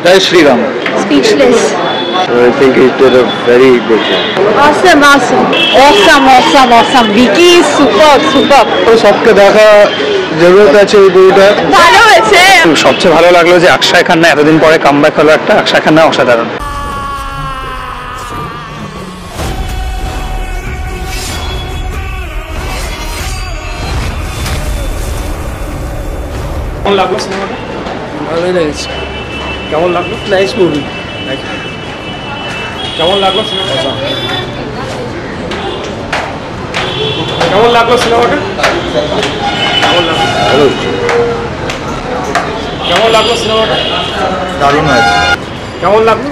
Jai Shri Ram. Speechless. I think he did a very good job. Awesome. Vicky is superb. सबके देखा जरूरत है এই বইটা। ভালো হয়েছে। সবচেয়ে ভালো লাগলো যে অক্ষয় খান্না এতদিন পরে কামব্যাক হলো একটা। অক্ষয় খান্না অসাধারণ। কেমন লাগলো সিনেমাটা? ভালোই লেগেছে। কেমন লাগলো? Nice movie. কেমন লাগলো সিনেমাটা? কেমন লাগলো সিনেমাটা? কেমন লাগলো? ভালো। কেমন লাগলো সিনেমাটা? দারুণ হয়েছে। কেমন লাগলো?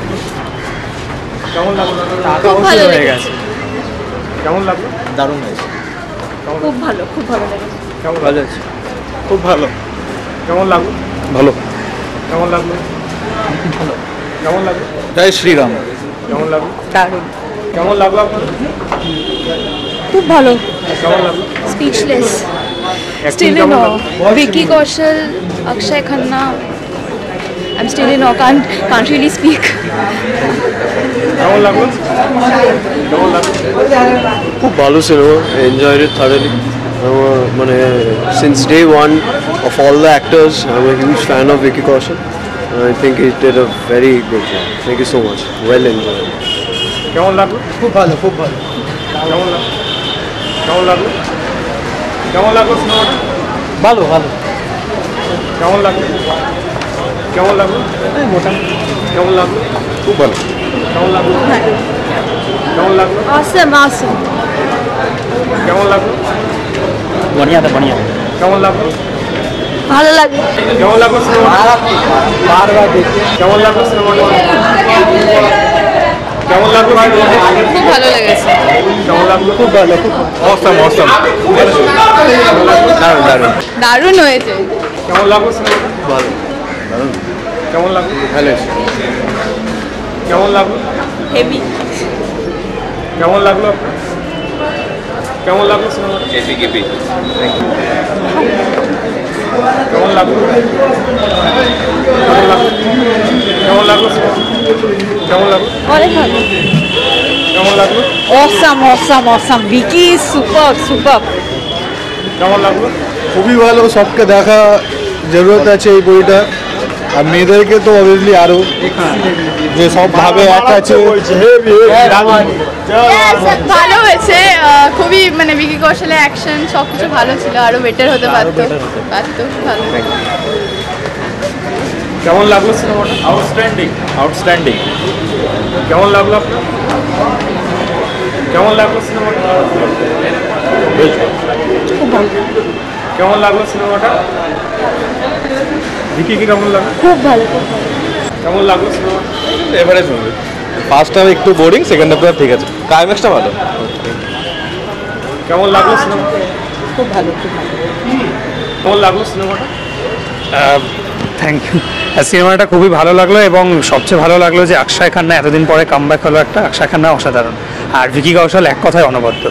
কেমন লাগলো? খুব ভালো লেগেছে। কেমন লাগলো? দারুণ হয়েছে। খুব ভালো লেগেছে। কেমন ভালো হয়েছে। খুব ভালো। কেমন লাগলো? ভালো। কেমন লাগলো? ভালো। কেমন লাগলো? জয় শ্রী রাম। কেমন লাগলো? দারুণ। কেমন লাগলো আপনার? খুব ভালো। কেমন লাগলো? Speechless. Acting Still in কেমন awe. লাগলো? Vicky Kaushal, Akshay Khanna. I'm still in awe. Can't really speak. কেমন লাগলো? কেমন লাগলো? খুব ভালো সিনেমা। এনজয়েড ইট থারলি। মানে since day one of all the actors, I'm a huge fan of Vicky Kaushal. I think he did a very good job. Thank you so much. Well enjoyed. কেমন লাগলো? খুব ভালো। কেমন লাগলো? কেমন লাগলো? কেমন লাগলো সিনেমাটা? ভালো। কেমন লাগলো? কেমন লাগলো? মোটামুটি। কেমন লাগলো? খুব ভালো। কেমন লাগলো? কেমন লাগলো? Awesome. কেমন লাগলো? बढ़िया। কেমন লাগলো? ভালো লাগলো। কেমন লাগলো সিনেমাটা? বারবার দেখি। কেমন লাগলো সিনেমাটা? কেমন লাগলো? খুব ভালো লেগেছে। কেমন লাগলো? খুব ভালো। অসাম দারুণ হয়েছে। কেমন লাগলো সিনেমাটা? ভালো। কেমন লাগলো? ভালো। কেমন লাগলো? হেভি। কেমন লাগলো আপনার? কেমন লাগলো সিনেমাটা? কেমন লাগলো? কেমন লাগলো? কেমন লাগলো সিনেমা? কেমন লাগলো? অনেক ভালো। কেমন লাগলো? Awesome. Vicky is superb. কেমন লাগলো? খুবই ভালো। सबके দেখা জরুরত আছে এই বইটা। আর মেয়েদেরকে তো অবভিয়াসলি আরো যে সব ভাবে এক আছে। ভালো হয়েছে। খুবই মানে ভিকি কৌশলের অ্যাকশন সবকিছু ভালো ছিল। আরো বেটার হতে পারতো। ভালো। কেমন লাগলো সিনেমাটা? আউটস্ট্যান্ডিং। কেমন লাগলো আপনার? কেমন লাগলো সিনেমাটা? কেমন লাগলো সিনেমাটা? ভিকি কি কেমন লাগলো? খুব ভালো। কেমন লাগলো সিনেমাটা? Average movie. ফার্স্ট হাফ একটু বোরিং, সেকেন্ড হাফ ঠিক আছে। ক্লাইম্যাক্সটা ভালো। কেমন লাগলো সিনেমাটা? খুব ভালো। কেমন লাগলো সিনেমাটা? Thank you. সিনেমাটা খুবই ভালো লাগলো এবং সবচেয়ে ভালো লাগলো যে অক্ষয় খান্না এতদিন পরে কামব্যাক হলো একটা। অক্ষয় খান্না অসাধারণ। আর ভিকি কৌশল এক কথায় অনবদ্য।